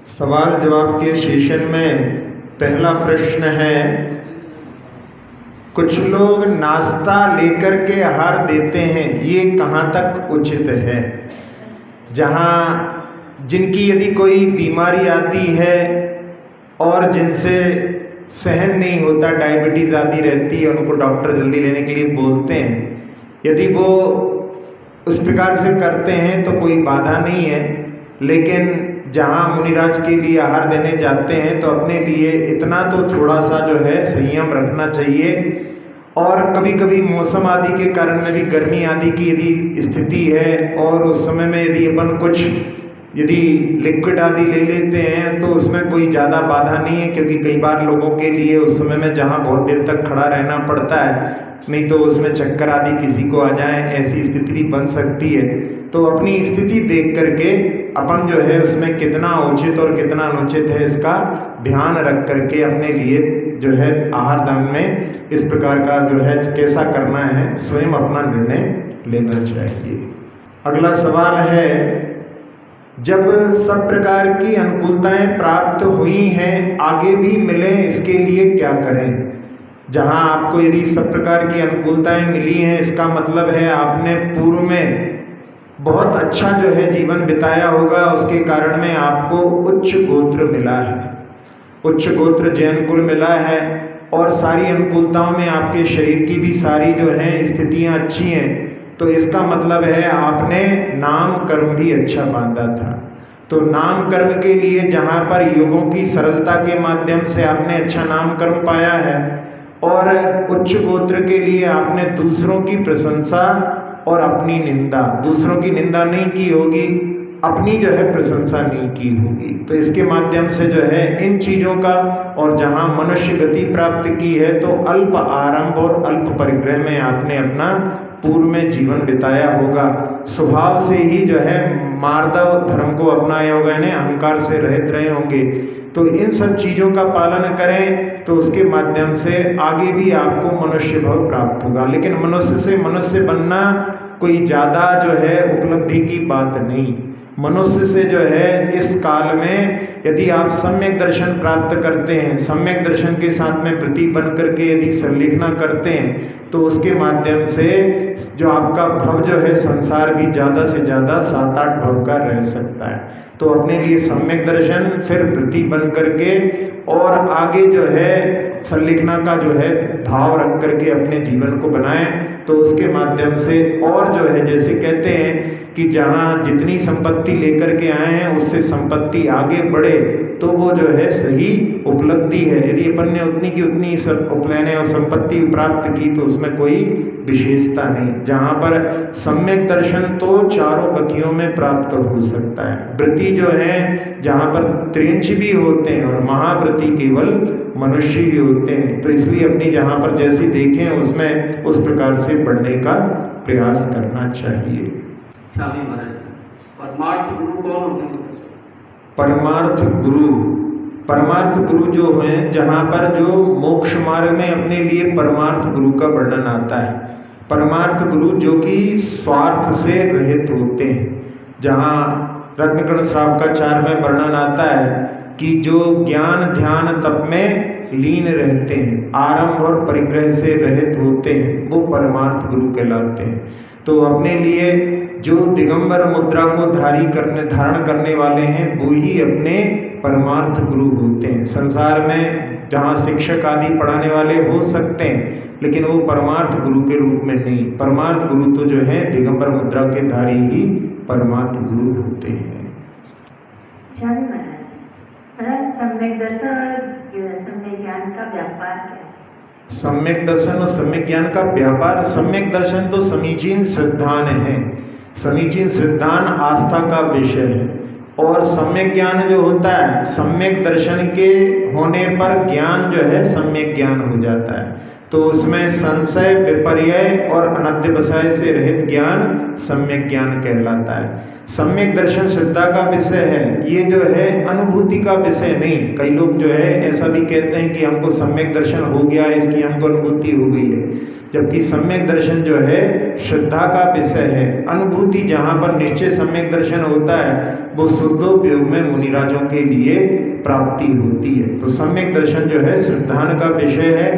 सवाल जवाब के सेशन में पहला प्रश्न है, कुछ लोग नाश्ता लेकर के आहार देते हैं, ये कहाँ तक उचित है? जहाँ जिनकी यदि कोई बीमारी आती है और जिनसे सहन नहीं होता, डायबिटीज़ आदि रहती है, उनको डॉक्टर जल्दी लेने के लिए बोलते हैं, यदि वो उस प्रकार से करते हैं तो कोई बाधा नहीं है। लेकिन जहाँ मुनिराज के लिए आहार देने जाते हैं तो अपने लिए इतना तो थोड़ा सा जो है संयम रखना चाहिए। और कभी कभी मौसम आदि के कारण में भी, गर्मी आदि की यदि स्थिति है और उस समय में यदि अपन कुछ लिक्विड आदि ले लेते हैं तो उसमें कोई ज़्यादा बाधा नहीं है, क्योंकि कई बार लोगों के लिए उस समय में जहाँ बहुत देर तक खड़ा रहना पड़ता है, नहीं तो उसमें चक्कर आदि किसी को आ जाए, ऐसी स्थिति भी बन सकती है। तो अपनी स्थिति देख करके अपन जो है उसमें कितना उचित और कितना अनुचित है इसका ध्यान रख करके अपने लिए जो है आहार दान में इस प्रकार का जो है कैसा करना है, स्वयं अपना निर्णय लेना चाहिए। अगला सवाल है, जब सब प्रकार की अनुकूलताएं प्राप्त हुई हैं, आगे भी मिले, इसके लिए क्या करें? जहां आपको यदि सब प्रकार की अनुकूलताएं मिली हैं, इसका मतलब है आपने पूर्व में बहुत अच्छा जो है जीवन बिताया होगा, उसके कारण में आपको उच्च गोत्र मिला है, उच्च गोत्र जैन कुल मिला है, और सारी अनुकूलताओं में आपके शरीर की भी सारी जो है स्थितियां अच्छी हैं। तो इसका मतलब है आपने नाम कर्म भी अच्छा बांधा था। तो नाम कर्म के लिए जहाँ पर योगों की सरलता के माध्यम से आपने अच्छा नाम कर्म पाया है, और उच्च गोत्र के लिए आपने दूसरों की प्रशंसा और अपनी निंदा, दूसरों की निंदा नहीं की होगी, अपनी जो है प्रशंसा नहीं की होगी। तो इसके माध्यम से जो है इन चीज़ों का, और जहाँ मनुष्य गति प्राप्त की है तो अल्प आरंभ और अल्प परिग्रह में आपने अपना पूर्व में जीवन बिताया होगा। स्वभाव से ही जो है मार्दव धर्म को अपनाया होगा, यानी अहंकार से रहित रहे होंगे। तो इन सब चीज़ों का पालन करें तो उसके माध्यम से आगे भी आपको मनुष्य भाव प्राप्त होगा। लेकिन मनुष्य से मनुष्य बनना कोई ज़्यादा जो है उपलब्धि की बात नहीं। मनुष्य से जो है इस काल में यदि आप सम्यक दर्शन प्राप्त करते हैं, सम्यक दर्शन के साथ में प्रति बन करके यदि संलिखना करते हैं, तो उसके माध्यम से जो आपका भव जो है संसार भी ज़्यादा से ज़्यादा 7-8 भव का रह सकता है। तो अपने लिए सम्यक दर्शन, फिर प्रति बन करके, और आगे जो है संलिखना का जो है भाव रख करके अपने जीवन को बनाएं। तो उसके माध्यम से, और जो है जैसे कहते हैं कि जहाँ जितनी संपत्ति लेकर के आए हैं उससे संपत्ति आगे बढ़े, तो वो जो है सही उपलब्धि है। यदि अपन ने उतनी की उतनी उपलैने और संपत्ति प्राप्त की तो उसमें कोई विशेषता नहीं। जहाँ पर सम्यक दर्शन तो चारों गतियों में प्राप्त हो सकता है। वृत्ति जो है जहाँ पर त्रिंश भी होते हैं और महावृत्ति केवल मनुष्य ही होते हैं। तो इसलिए अपनी जहाँ पर जैसी देखें उसमें उस प्रकार से बढ़ने का प्रयास करना चाहिए। स्वामी महाराज, परमार्थ गुरु कौन होते हैं? परमार्थ गुरु जो हैं, जहाँ पर जो मोक्ष मार्ग में अपने लिए परमार्थ गुरु का वर्णन आता है। परमार्थ गुरु जो कि स्वार्थ से रहित होते हैं। जहाँ रत्नकण श्रावकाचार्य में वर्णन आता है कि जो ज्ञान ध्यान तप में लीन रहते हैं, आरंभ और परिग्रह से रहित होते हैं, वो परमार्थ गुरु कहलाते हैं। तो अपने लिए जो दिगंबर मुद्रा को धारण करने वाले हैं, वो ही अपने परमार्थ गुरु होते हैं। संसार में जहाँ शिक्षक आदि पढ़ाने वाले हो सकते हैं, लेकिन वो परमार्थ गुरु के रूप में नहीं। परमार्थ गुरु तो जो है दिगंबर मुद्रा के धारी ही परमार्थ गुरु होते हैं। सम्यक दर्शन और सम्यक ज्ञान का व्यापार क्या है? सम्यक दर्शन और सम्यक ज्ञान का व्यापार, सम्यक दर्शन तो समीचीन श्रद्धान है, समीचीन श्रद्धान आस्था का विषय है। और सम्यक ज्ञान जो होता है, सम्यक दर्शन के होने पर ज्ञान जो है सम्यक ज्ञान हो जाता है। तो उसमें संशय विपर्यय और अनध्यवसाय से रहित ज्ञान सम्यक ज्ञान कहलाता है। सम्यक दर्शन श्रद्धा का विषय है, ये जो है अनुभूति का विषय नहीं। कई लोग जो है ऐसा भी कहते हैं कि हमको सम्यक दर्शन हो गया, इसकी हमको अनुभूति हो गई है, जबकि सम्यक दर्शन जो है श्रद्धा का विषय है। अनुभूति जहाँ पर निश्चय सम्यक दर्शन होता है वो शुद्धोपयोग में मुनिराजों के लिए प्राप्ति होती है। तो सम्यक दर्शन जो है श्रद्धान का विषय है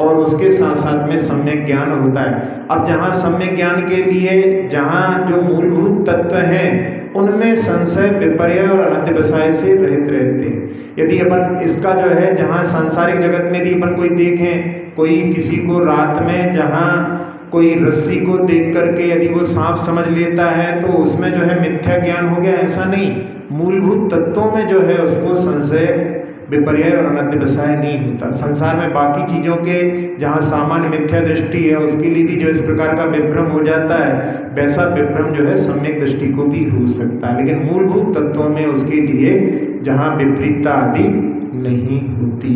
और उसके साथ साथ में सम्यक ज्ञान होता है। अब जहाँ सम्यक ज्ञान के लिए जहाँ जो मूलभूत तत्व हैं उनमें संशय विपर्य और अनध्यवसाय से रहित रहते हैं। यदि अपन इसका जो है जहाँ सांसारिक जगत में यदि अपन कोई देखें, कोई किसी को रात में जहाँ कोई रस्सी को देख करके यदि वो सांप समझ लेता है तो उसमें जो है मिथ्या ज्ञान हो गया, ऐसा नहीं। मूलभूत तत्वों में जो है उसको संशय विपर्य और अनध्यवसाय नहीं होता। संसार में बाकी चीज़ों के जहाँ सामान्य मिथ्या दृष्टि है उसके लिए भी जो इस प्रकार का विभ्रम हो जाता है, वैसा विभ्रम जो है सम्यक दृष्टि को भी हो सकता है। लेकिन मूलभूत तत्वों में उसके लिए जहाँ विपरीतता आदि नहीं होती।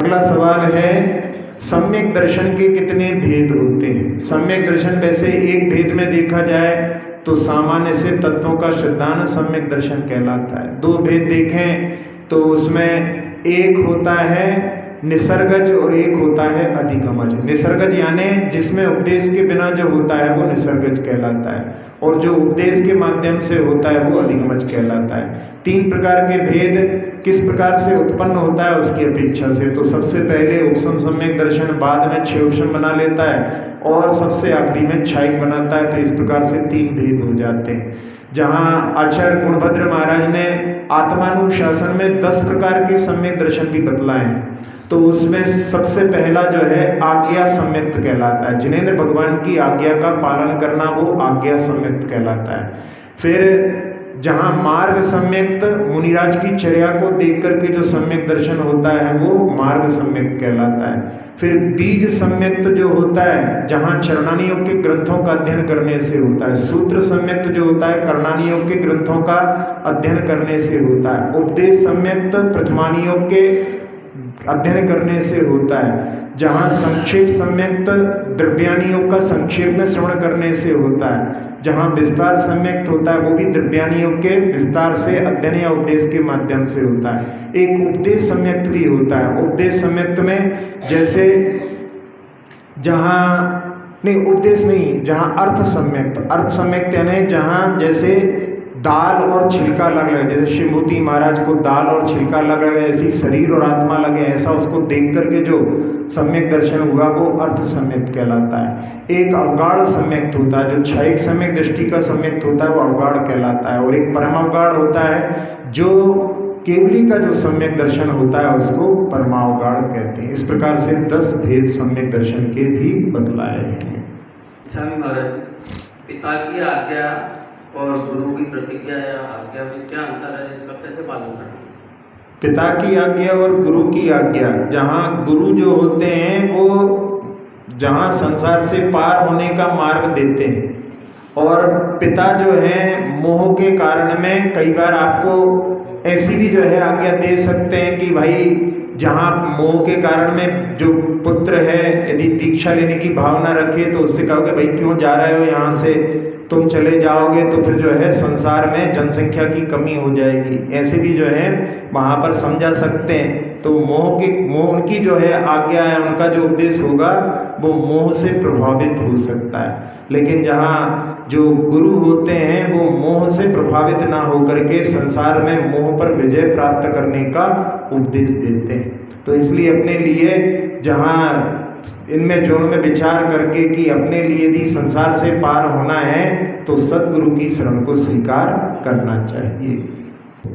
अगला सवाल है सम्यक दर्शन के कितने भेद होते हैं? सम्यक दर्शन वैसे एक भेद में देखा जाए तो सामान्य से तत्वों का श्रद्धान सम्यक दर्शन कहलाता है। दो भेद देखें तो उसमें एक होता है निसर्गज और एक होता है अधिगमज। निसर्गज यानी जिसमें उपदेश के बिना जो होता है वो निसर्गज कहलाता है, और जो उपदेश के माध्यम से होता है वो अधिगमज कहलाता है। तीन प्रकार के भेद किस प्रकार से उत्पन्न होता है उसकी अपेक्षा से, तो सबसे पहले उपसम सम्यक दर्शन, बाद में क्षयोपम बना लेता है और सबसे आखिरी में क्षायिक बनाता है। तो इस प्रकार से तीन भेद हो जाते हैं। जहाँ आचार्य गुणभद्र महाराज ने आत्मानुशासन में 10 प्रकार के सम्यक दर्शन भी बतलाए हैं, तो उसमें सबसे पहला जो है आज्ञा सम्यक्त कहलाता है। जिनेंद्र भगवान की आज्ञा का पालन करना वो आज्ञा सम्यक्त कहलाता है। फिर जहाँ मार्ग सम्यक्त मुनिराज की चर्या को देख करके जो सम्यक दर्शन होता है वो मार्ग सम्यक्त कहलाता है। फिर बीज सम्यक्त जो होता है जहाँ चरणानी योग के ग्रंथों का अध्ययन करने से होता है। सूत्र सम्यक्त जो होता है कर्णानी योग के ग्रंथों का अध्ययन करने से होता है। उपदेश सम्यक्त प्रथमानी योग के अध्ययन करने से होता है। जहाँ संक्षेप सम्यक्त द्रव्यानी योग का संक्षेप में श्रवण करने से होता है। जहाँ विस्तार सम्यक्त होता है वो भी द्रव्यानी योग के विस्तार से अध्ययन या उपदेश के माध्यम से होता है। एक उपदेश सम्यक्त भी होता है। उपदेश सम्यक्त में जैसे जहाँ नहीं उपदेश नहीं, जहाँ अर्थ सम्यक्त, अर्थ सम्यक्त यानी जहाँ जैसे दाल और छिलका लग रहे, जैसे शिवभूति महाराज को दाल और छिलका लग रहे, ऐसी शरीर और आत्मा लगे, ऐसा उसको देख करके जो सम्यक दर्शन हुआ वो अर्थ सम्यक्त कहलाता है। एक अवगाढ़ सम्यक्त होता है, जो क्षयिक सम्यक दृष्टि का सम्यक्त होता है वो अवगाढ़ कहलाता है। और एक परमावगाढ़ होता है जो केवली का जो सम्यक दर्शन होता है उसको परमावगाढ़ कहते हैं। इस प्रकार से 10 भेद सम्यक दर्शन के भी बतलाए हैं। स्वामी महाराज, पिता की आज्ञा और गुरु की प्रतिज्ञा या आज्ञा में क्या अंतर है, इसका कैसे पालन करना? पिता की आज्ञा और गुरु की आज्ञा, जहाँ गुरु जो होते हैं वो जहाँ संसार से पार होने का मार्ग देते हैं, और पिता जो है मोह के कारण में कई बार आपको ऐसी भी जो है आज्ञा दे सकते हैं कि भाई जहाँ मोह के कारण में जो पुत्र है यदि दीक्षा लेने की भावना रखे तो उससे कहोगे भाई क्यों जा रहे हो यहाँ से, तुम चले जाओगे तो फिर जो है संसार में जनसंख्या की कमी हो जाएगी, ऐसे भी जो है वहाँ पर समझा सकते हैं। तो मोह उनकी जो है आज्ञा है, उनका जो उपदेश होगा वो मोह से प्रभावित हो सकता है। लेकिन जहाँ जो गुरु होते हैं वो मोह से प्रभावित ना होकर के संसार में मोह पर विजय प्राप्त करने का उपदेश देते हैं। तो इसलिए अपने लिए जहाँ इनमें दोनों में विचार करके कि अपने लिए यदि संसार से पार होना है तो सदगुरु की शरण को स्वीकार करना चाहिए।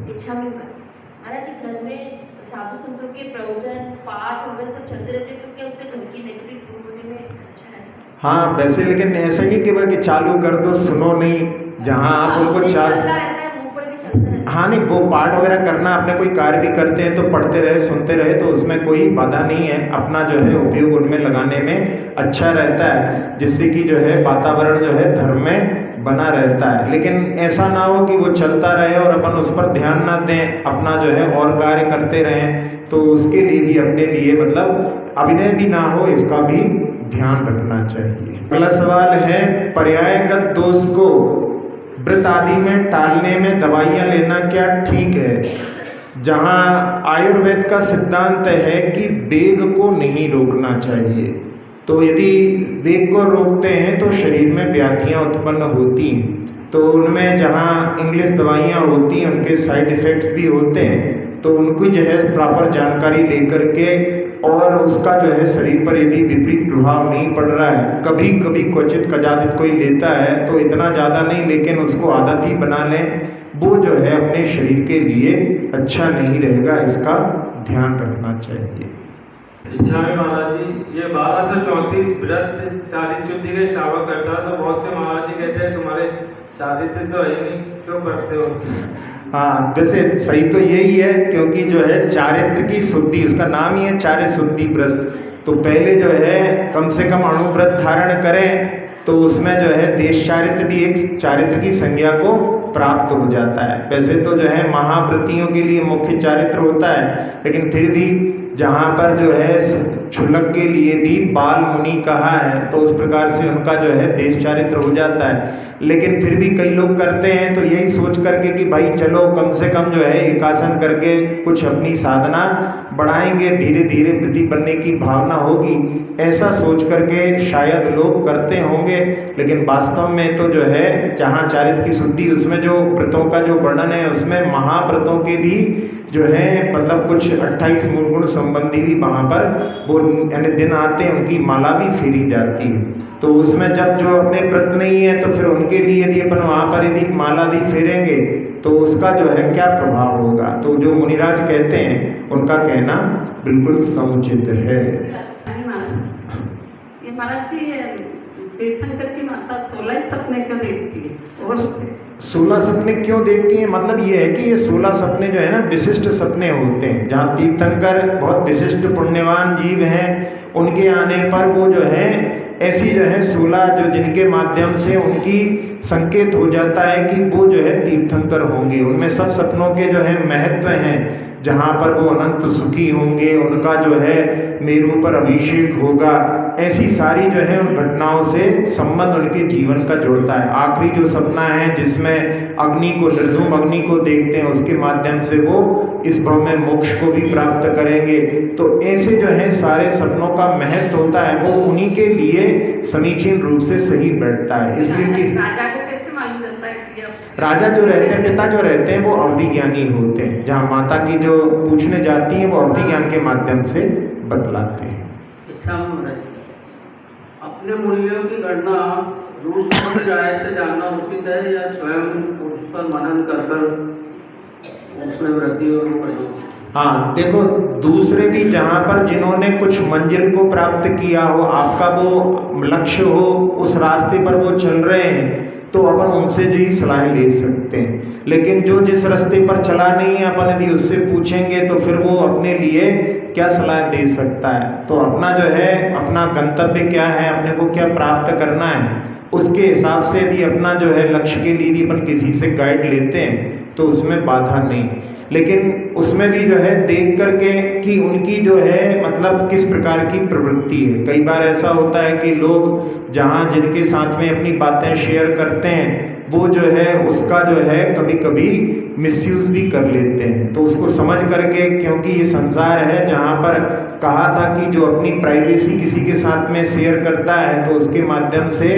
इच्छा में महाराज जी घर में साधु संतों के प्रवचन पाठ वगैरह सब चलते रहते, तो क्या उससे घर की नेगेटिव दूर होने में अच्छा है? हाँ वैसे, लेकिन ऐसा नहीं कि चालू कर दो सुनो नहीं, जहाँ आप उनको हाँ नहीं, वो पाठ वगैरह करना, अपने कोई कार्य भी करते हैं तो पढ़ते रहे सुनते रहे तो उसमें कोई बाधा नहीं है। अपना जो है उपयोग उनमें लगाने में अच्छा रहता है, जिससे कि जो है वातावरण जो है धर्म में बना रहता है। लेकिन ऐसा ना हो कि वो चलता रहे और अपन उस पर ध्यान ना दें, अपना जो है और कार्य करते रहें, तो उसके लिए भी अपने लिए मतलब अभिनय भी ना हो, इसका भी ध्यान रखना चाहिए। अगला सवाल है पर्यायगत दोष को व्रत आदि में टालने में दवाइयाँ लेना क्या ठीक है? जहाँ आयुर्वेद का सिद्धांत है कि वेग को नहीं रोकना चाहिए, तो यदि वेग को रोकते हैं तो शरीर में व्याधियाँ उत्पन्न होती हैं। तो उनमें जहाँ इंग्लिश दवाइयाँ होती हैं उनके साइड इफ़ेक्ट्स भी होते हैं, तो उनकी जो है प्रॉपर जानकारी लेकर के और उसका जो है शरीर पर यदि विपरीत प्रभाव नहीं पड़ रहा है, कभी कभी क्वचित कदाचित कोई लेता है तो इतना ज़्यादा नहीं, लेकिन उसको आदत ही बना लें, वो जो है अपने शरीर के लिए अच्छा नहीं रहेगा, इसका ध्यान रखना चाहिए। इच्छा में महाराज जी, ये 12 से 34 व्रत 40 शुद्धि के श्रावक करता है, तो बहुत से महाराज जी कहते हैं तुम्हारे चारित्र तो है नहीं, क्यों करते हो? हाँ, वैसे सही तो यही है, क्योंकि जो है चारित्र की शुद्धि, उसका नाम ही है चार्य शुद्धि व्रत। तो पहले जो है कम से कम अणुव्रत धारण करें, तो उसमें जो है देश चारित्र भी एक चारित्र की संज्ञा को प्राप्त हो जाता है। वैसे तो जो है महाव्रतियों के लिए मुख्य चारित्र होता है, लेकिन फिर भी जहाँ पर जो है क्षुल्लक के लिए भी बाल मुनि कहा है, तो उस प्रकार से उनका जो है देश चारित्र हो जाता है। लेकिन फिर भी कई लोग करते हैं तो यही सोच करके कि भाई चलो कम से कम जो है एक आसन करके कुछ अपनी साधना बढ़ाएंगे, धीरे धीरे वृद्धि बनने की भावना होगी, ऐसा सोच करके शायद लोग करते होंगे। लेकिन वास्तव में तो जो है जहाँ चारित्र की शुद्धि, उसमें जो व्रतों का जो वर्णन है उसमें महाव्रतों के भी जो है मतलब कुछ 28 मूल गुण संबंधी भी वहाँ पर वो यानी दिन आते हैं, उनकी माला भी फेरी जाती है। तो उसमें जब जो अपने व्रत नहीं है तो फिर उनके लिए यदि अपन वहाँ पर यदि माला भी फेरेंगे तो उसका जो है क्या प्रभाव होगा। तो जो मुनिराज कहते हैं उनका कहना बिल्कुल समुचित है। ये महाराज जी, तीर्थंकर की माता 16 सपने क्यों देखती है? और 16 सपने क्यों देखती हैं, मतलब ये है कि ये 16 सपने जो है ना विशिष्ट सपने होते हैं। जहाँ तीर्थंकर बहुत विशिष्ट पुण्यवान जीव हैं, उनके आने पर वो जो है ऐसी जो है 16 जो जिनके माध्यम से उनकी संकेत हो जाता है कि वो जो है तीर्थंकर होंगे। उनमें सब सपनों के जो है महत्व हैं, जहाँ पर वो अनंत सुखी होंगे, उनका जो है मेरू पर अभिषेक होगा, ऐसी सारी जो है उन घटनाओं से संबंध उनके जीवन का जुड़ता है। आखिरी जो सपना है जिसमें अग्नि को, निर्धूम अग्नि को देखते हैं, उसके माध्यम से वो इस भव में मोक्ष को भी प्राप्त करेंगे। तो ऐसे जो है सारे सपनों का महत्व होता है, वो उन्हीं के लिए समीचीन रूप से सही बैठता है। इसलिए कि राजा को कैसे मालूम चलता है कि राजा जो रहते हैं, पिता जो रहते हैं, वो अवधि ज्ञानी होते हैं। जहाँ माता की जो पूछने जाती हैं वो अवधि ज्ञान के माध्यम से बतलाते हैं। इच्छा अपने मूल्यों की गणना दूसरों की राय से जानना उचित है या स्वयं उस पर मनन कर उसमें वृद्धि और प्रयोग? हाँ देखो, दूसरे भी जहाँ पर जिन्होंने कुछ मंजिल को प्राप्त किया हो, आपका वो लक्ष्य हो, उस रास्ते पर वो चल रहे हैं, तो अपन उनसे जो ही सलाह ले सकते हैं। लेकिन जो जिस रास्ते पर चला नहीं है, अपन यदि उससे पूछेंगे तो फिर वो अपने लिए क्या सलाह दे सकता है। तो अपना जो है अपना गंतव्य क्या है, अपने को क्या प्राप्त करना है, उसके हिसाब से यदि अपना जो है लक्ष्य के लिए यदि अपन किसी से गाइड लेते हैं तो उसमें बाधा नहीं। लेकिन उसमें भी जो है देख करके कि उनकी जो है मतलब किस प्रकार की प्रवृत्ति है। कई बार ऐसा होता है कि लोग जहाँ जिनके साथ में अपनी बातें शेयर करते हैं वो जो है उसका जो है कभी कभी मिसयूज़ भी कर लेते हैं। तो उसको समझ करके, क्योंकि ये संसार है जहाँ पर कहा था कि जो अपनी प्राइवेसी किसी के साथ में शेयर करता है तो उसके माध्यम से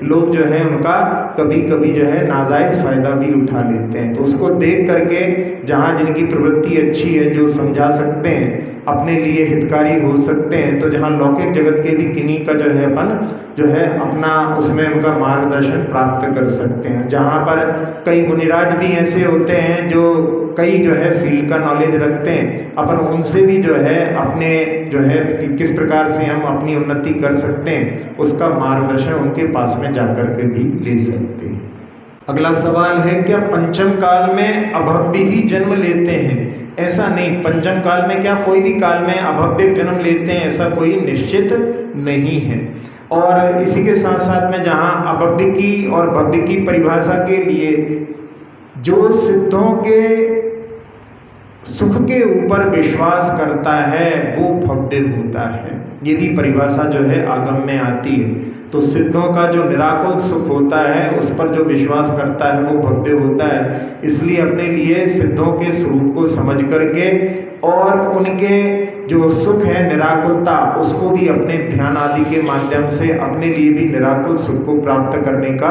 लोग जो है उनका कभी कभी जो है नाजायज़ फ़ायदा भी उठा लेते हैं। तो उसको देख करके जहाँ जिनकी प्रवृत्ति अच्छी है, जो समझा सकते हैं, अपने लिए हितकारी हो सकते हैं, तो जहाँ लौकिक जगत के भी किन्हीं का जो है अपन जो है अपना उसमें उनका मार्गदर्शन प्राप्त कर सकते हैं। जहाँ पर कई मुनिराज भी ऐसे होते हैं जो कई जो है फील्ड का नॉलेज रखते हैं, अपन उनसे भी जो है अपने जो है कि किस प्रकार से हम अपनी उन्नति कर सकते हैं उसका मार्गदर्शन उनके पास में जाकर के भी ले सकते हैं। अगला सवाल है, क्या पंचम काल में अभव्य ही जन्म लेते हैं? ऐसा नहीं, पंचम काल में क्या कोई भी काल में अभव्य जन्म लेते हैं, ऐसा कोई निश्चित नहीं है। और इसी के साथ साथ में जहाँ अभव्य की और भव्य की परिभाषा के लिए जो सिद्धों के सुख के ऊपर विश्वास करता है वो भव्य होता है। ये भी परिभाषा जो है आगम में आती है। तो सिद्धों का जो निराकुल सुख होता है उस पर जो विश्वास करता है वो भव्य होता है। इसलिए अपने लिए सिद्धों के स्वरूप को समझ करके और उनके जो सुख है निराकुलता, उसको भी अपने ध्यान आदि के माध्यम से अपने लिए भी निराकुल सुख को प्राप्त करने का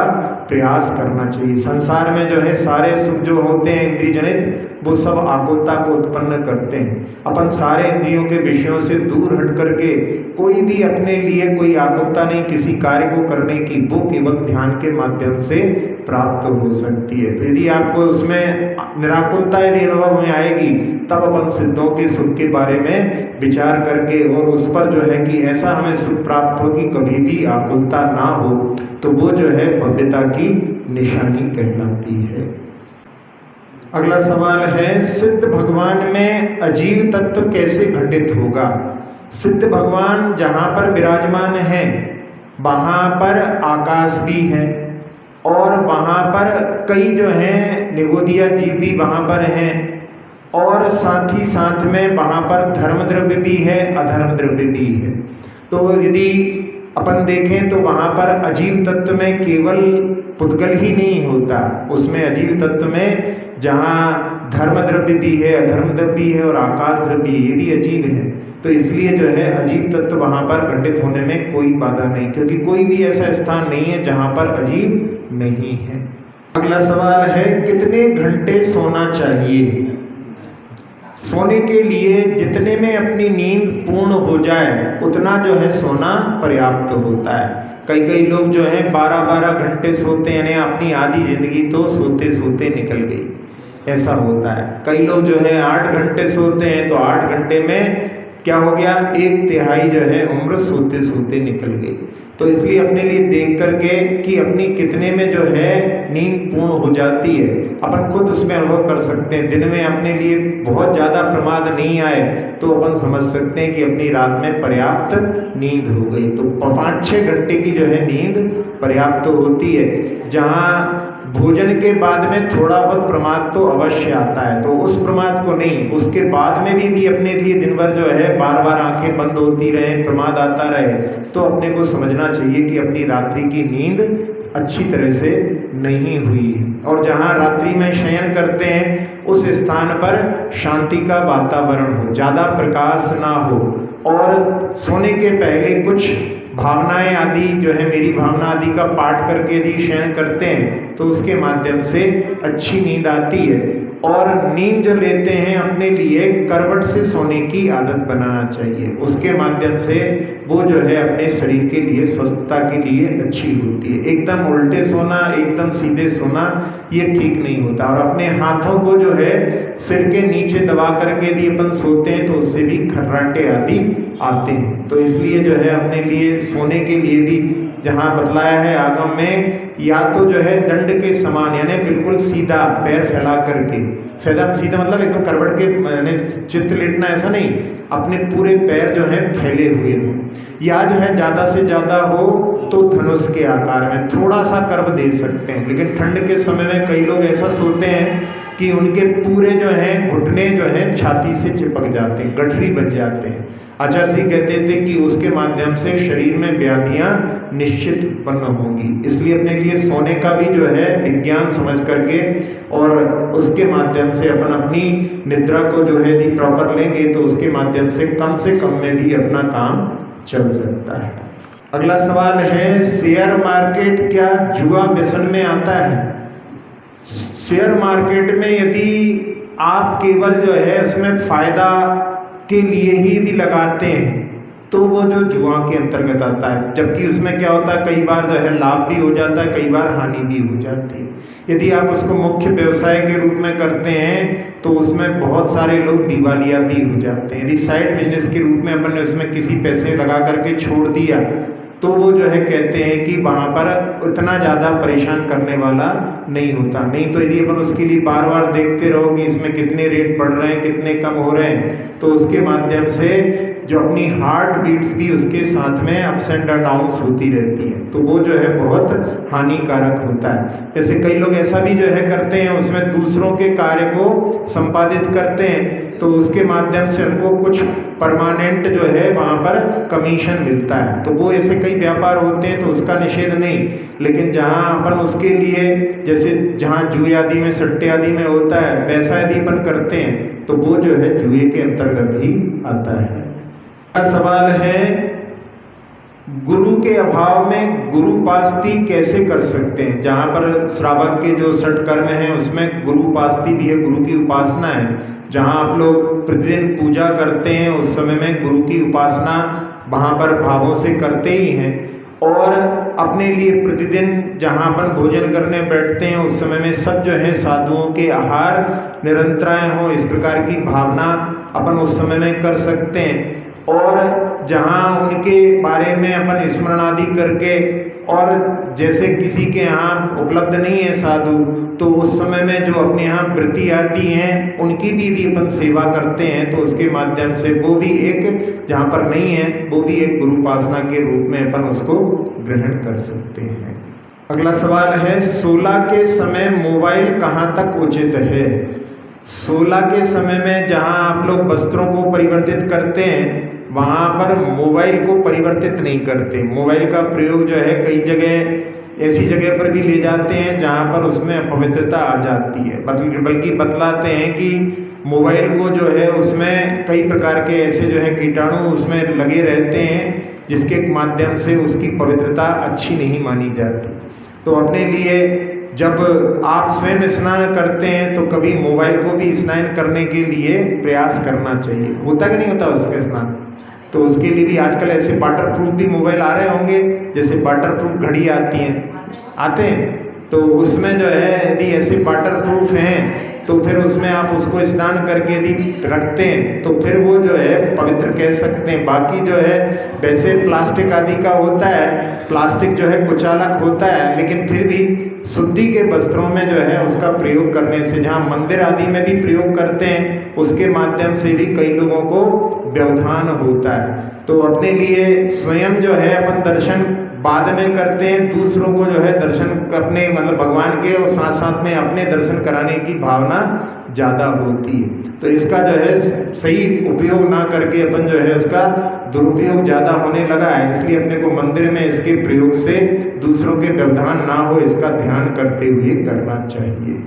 प्रयास करना चाहिए। संसार में जो है सारे सुख जो होते हैं इंद्रिय जनित, वो सब आकुलता को उत्पन्न करते हैं। अपन सारे इंद्रियों के विषयों से दूर हट करके कोई भी अपने लिए कोई आकुलता नहीं किसी कार्य को करने की, वो केवल ध्यान के माध्यम से प्राप्त हो सकती है। तो यदि आपको उसमें निराकुलता यदि अनुभव में आएगी, तब अपन सिद्धों के सुख के बारे में विचार करके और उस पर जो है कि ऐसा हमें सुख प्राप्त हो कि कभी भी आकुलता ना हो, तो वो जो है भव्यता की निशानी कहलाती है। अगला सवाल है, सिद्ध भगवान में अजीव तत्व कैसे घटित होगा? सिद्ध भगवान जहाँ पर विराजमान है वहाँ पर आकाश भी है और वहाँ पर कई जो हैं निगोदिया जीव भी वहाँ पर हैं और साथ ही साथ में वहाँ पर धर्म द्रव्य भी है, अधर्म द्रव्य भी है। तो यदि अपन देखें तो वहाँ पर अजीव तत्व में केवल पुद्गल ही नहीं होता, उसमें अजीव तत्व में जहाँ धर्म द्रव्य भी है, अधर्म द्रव्य भी है और आकाश द्रव्य ये भी अजीब है। तो इसलिए जो है अजीब तत्व वहाँ पर घटित होने में कोई बाधा नहीं, क्योंकि कोई भी ऐसा स्थान नहीं है जहाँ पर अजीब नहीं है। अगला सवाल है, कितने घंटे सोना चाहिए? सोने के लिए जितने में अपनी नींद पूर्ण हो जाए उतना जो है सोना पर्याप्त होता है। कई लोग जो है 12-12 घंटे सोते हैं, यानी अपनी आधी जिंदगी तो सोते सोते निकल गई, ऐसा होता है। कई लोग जो है 8 घंटे सोते हैं, तो 8 घंटे में क्या हो गया, 1/3 जो है उम्र सोते सोते निकल गई। तो इसलिए अपने लिए देख करके कि अपनी कितने में जो है नींद पूर्ण हो जाती है, अपन खुद उसमें अनुभव कर सकते हैं। दिन में अपने लिए बहुत ज़्यादा प्रमाद नहीं आए तो अपन समझ सकते हैं कि अपनी रात में पर्याप्त नींद हो गई। तो 5-6 घंटे की जो है नींद पर्याप्त होती है। जहाँ भोजन के बाद में थोड़ा बहुत प्रमाद तो अवश्य आता है, तो उस प्रमाद को नहीं, उसके बाद में भी यदि अपने लिए दिन भर जो है बार-बार आंखें बंद होती रहे, प्रमाद आता रहे, तो अपने को समझना चाहिए कि अपनी रात्रि की नींद अच्छी तरह से नहीं हुई है। और जहाँ रात्रि में शयन करते हैं उस स्थान पर शांति का वातावरण हो, ज़्यादा प्रकाश ना हो और सोने के पहले कुछ भावनाएं आदि जो है मेरी भावना आदि का पाठ करके यदि शयन करते हैं तो उसके माध्यम से अच्छी नींद आती है। और नींद जो लेते हैं अपने लिए करवट से सोने की आदत बनाना चाहिए, उसके माध्यम से वो जो है अपने शरीर के लिए स्वस्थता के लिए अच्छी होती है। एकदम उल्टे सोना, एकदम सीधे सोना ये ठीक नहीं होता। और अपने हाथों को जो है सिर के नीचे दबा करके यदि अपन सोते हैं तो उससे भी खर्राटे आदि आते हैं। तो इसलिए जो है अपने लिए सोने के लिए भी जहाँ बतलाया है आगम में, या तो जो है दंड के समान यानी बिल्कुल सीधा पैर फैला करके, सीधा मतलब एकदम करवट के चित्त लेटना ऐसा नहीं, अपने पूरे पैर जो है फैले हुए हों, या जो है ज़्यादा से ज़्यादा हो तो धनुष के आकार में थोड़ा सा कर्व दे सकते हैं। लेकिन ठंड के समय में कई लोग ऐसा सोते हैं कि उनके पूरे जो हैं घुटने जो हैं छाती से चिपक जाते हैं, गठरी बन जाते हैं। आचार्य जी कहते थे कि उसके माध्यम से शरीर में व्याधियाँ निश्चित उत्पन्न होंगी। इसलिए अपने लिए सोने का भी जो है विज्ञान समझ करके और उसके माध्यम से अपन अपनी निद्रा को जो है यदि प्रॉपर लेंगे तो उसके माध्यम से कम में भी अपना काम चल सकता है। अगला सवाल है, शेयर मार्केट क्या जुआ व्यसन में आता है? शेयर मार्केट में यदि आप केवल जो है उसमें फ़ायदा के लिए ही यदि लगाते हैं तो वो जो जुआ के अंतर्गत आता है। जबकि उसमें क्या होता है, कई बार जो है लाभ भी हो जाता है, कई बार हानि भी हो जाती है। यदि आप उसको मुख्य व्यवसाय के रूप में करते हैं तो उसमें बहुत सारे लोग दिवालिया भी हो जाते हैं। यदि साइड बिजनेस के रूप में अपन ने उसमें किसी पैसे लगा करके छोड़ दिया तो वो जो है कहते हैं कि वहाँ पर उतना ज़्यादा परेशान करने वाला नहीं होता। नहीं तो यदि अपन उसके लिए बार बार देखते रहो कि इसमें कितने रेट बढ़ रहे हैं, कितने कम हो रहे हैं, तो उसके माध्यम से जो अपनी हार्ट बीट्स भी उसके साथ में अप्स एंड डाउन्स होती रहती है, तो वो जो है बहुत हानिकारक होता है। जैसे कई लोग ऐसा भी जो है करते हैं, उसमें दूसरों के कार्य को संपादित करते हैं तो उसके माध्यम से उनको कुछ परमानेंट जो है वहाँ पर कमीशन मिलता है। तो वो ऐसे कई व्यापार होते हैं तो उसका निषेध नहीं, लेकिन जहाँ अपन उसके लिए जैसे जहाँ जुए आदि में, सट्टे आदि में होता है, वैसा यदि अपन करते हैं तो वो जो है जुए के अंतर्गत ही आता है। सवाल है, गुरु के अभाव में गुरुपास्ति कैसे कर सकते हैं? जहाँ पर श्रावक के जो षटकर्म हैं उसमें गुरुपास्ति भी है, गुरु की उपासना है। जहाँ आप लोग प्रतिदिन पूजा करते हैं उस समय में गुरु की उपासना वहाँ पर भावों से करते ही हैं। और अपने लिए प्रतिदिन जहाँ अपन भोजन करने बैठते हैं उस समय में सब जो है साधुओं के आहार निरंतराय हो, इस प्रकार की भावना अपन उस समय में कर सकते हैं। और जहाँ उनके बारे में अपन स्मरण आदि करके, और जैसे किसी के यहाँ उपलब्ध नहीं है साधु, तो उस समय में जो अपने यहाँ वृत्ति आदि हैं उनकी भी यदि अपन सेवा करते हैं तो उसके माध्यम से वो भी एक, जहाँ पर नहीं है वो भी एक गुरुपासना के रूप में अपन उसको ग्रहण कर सकते हैं। अगला सवाल है, 16 के समय मोबाइल कहाँ तक उचित है? 16 के समय में जहाँ आप लोग वस्त्रों को परिवर्तित करते हैं वहाँ पर मोबाइल को परिवर्तित नहीं करते। मोबाइल का प्रयोग जो है कई जगह ऐसी जगह पर भी ले जाते हैं जहाँ पर उसमें अपवित्रता आ जाती है, बल्कि बतलाते हैं कि मोबाइल को जो है उसमें कई प्रकार के ऐसे जो है कीटाणु उसमें लगे रहते हैं जिसके माध्यम से उसकी पवित्रता अच्छी नहीं मानी जाती। तो अपने लिए जब आप स्वयं स्नान करते हैं तो कभी मोबाइल को भी स्नान करने के लिए प्रयास करना चाहिए। होता कि नहीं होता उसके स्नान? तो उसके लिए भी आजकल ऐसे वाटर प्रूफ भी मोबाइल आ रहे होंगे, जैसे वाटर प्रूफ घड़ी आती हैं, आते हैं। तो उसमें जो है यदि ऐसे वाटर प्रूफ हैं तो फिर उसमें आप उसको स्नान करके यदि रखते हैं तो फिर वो जो है पवित्र कह सकते हैं। बाकी जो है वैसे प्लास्टिक आदि का होता है, प्लास्टिक जो है कुचालक होता है, लेकिन फिर भी शुद्धि के वस्त्रों में जो है उसका प्रयोग करने से, जहाँ मंदिर आदि में भी प्रयोग करते हैं उसके माध्यम से भी कई लोगों को व्यवधान होता है। तो अपने लिए स्वयं जो है अपन दर्शन बाद में करते हैं, दूसरों को जो है दर्शन अपने मतलब भगवान के और साथ साथ में अपने दर्शन कराने की भावना ज़्यादा होती है। तो इसका जो है सही उपयोग ना करके अपन जो है उसका दुरुपयोग ज़्यादा होने लगा है, इसलिए अपने को मंदिर में इसके प्रयोग से दूसरों के व्यवधान ना हो इसका ध्यान करते हुए करना चाहिए।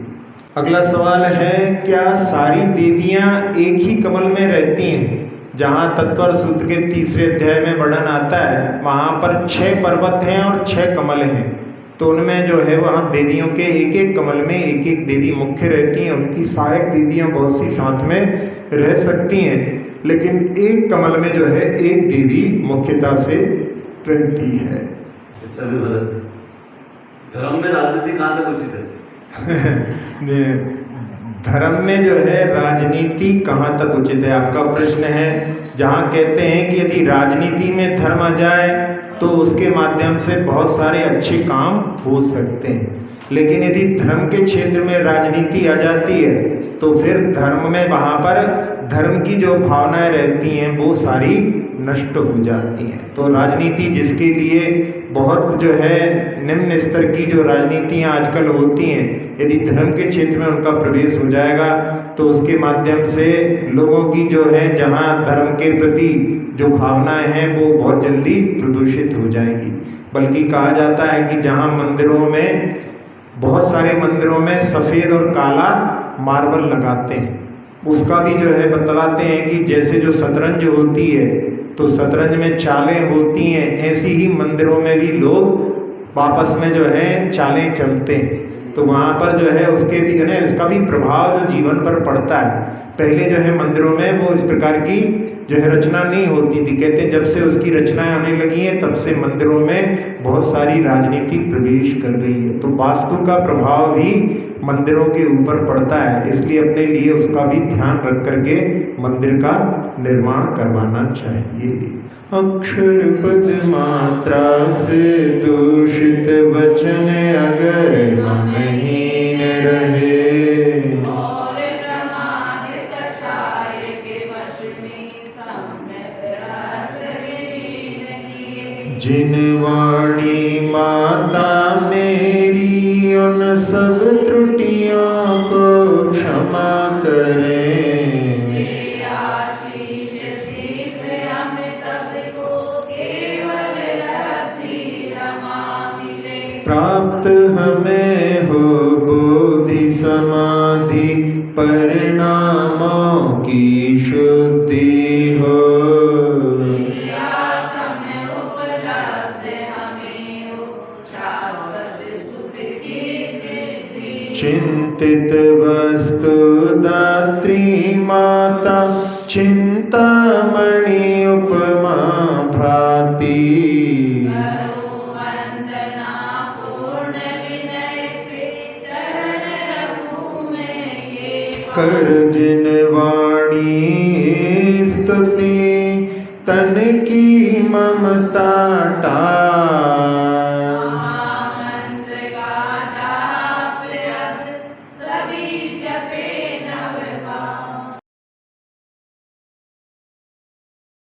अगला सवाल है, क्या सारी देवियाँ एक ही कमल में रहती हैं? जहाँ तत्पर सूत्र के 3रे अध्याय में वर्णन आता है वहाँ पर 6 पर्वत हैं और 6 कमल हैं। तो उनमें जो है वहाँ देवियों के एक एक कमल में एक एक देवी मुख्य रहती हैं। उनकी सहायक देवियाँ बहुत सी साथ में रह सकती हैं, लेकिन एक कमल में जो है एक देवी मुख्यता से रहती है। अच्छा भी भरत, धर्म में राजनीति कहाँ तक उचित है? धर्म में जो है राजनीति कहाँ तक उचित है, आपका प्रश्न है। जहाँ कहते हैं कि यदि राजनीति में धर्म आ जाए तो उसके माध्यम से बहुत सारे अच्छे काम हो सकते हैं, लेकिन यदि धर्म के क्षेत्र में राजनीति आ जाती है तो फिर धर्म में वहाँ पर धर्म की जो भावनाएं रहती हैं वो सारी नष्ट हो जाती हैं। तो राजनीति जिसके लिए बहुत जो है निम्न स्तर की जो राजनीतियाँ आजकल होती हैं, यदि धर्म के क्षेत्र में उनका प्रवेश हो जाएगा तो उसके माध्यम से लोगों की जो है जहाँ धर्म के प्रति जो भावनाएं हैं वो बहुत जल्दी प्रदूषित हो जाएंगी। बल्कि कहा जाता है कि जहाँ मंदिरों में, बहुत सारे मंदिरों में सफ़ेद और काला मार्बल लगाते हैं, उसका भी जो है बतलाते हैं कि जैसे जो शतरंज होती है तो शतरंज में चालें होती हैं, ऐसी ही मंदिरों में भी लोग आपस में जो है चालें चलते हैं। तो वहाँ पर जो है उसके भी है इसका भी प्रभाव जो जीवन पर पड़ता है। पहले जो है मंदिरों में वो इस प्रकार की जो है रचना नहीं होती थी। कहते हैं जब से उसकी रचनाएं आने लगी हैं तब से मंदिरों में बहुत सारी राजनीति प्रवेश कर गई है। तो वास्तु का प्रभाव भी मंदिरों के ऊपर पड़ता है, इसलिए अपने लिए उसका भी ध्यान रख करके मंदिर का निर्माण करवाना चाहिए। अक्षर पद मात्रा से दूषित वचन अगर मनहीन रहे, जिन वाणी माता मेरी उन सब त्रुटियों को क्षमा करें। प्राप्त हमें हो बोधि समाधि परिणामों की शुद्धि हो। चिंतित वस्तु दात्री माता चिंतामणि उपमा भाति। कर जिन वाणी स्तुति तन की ममता टा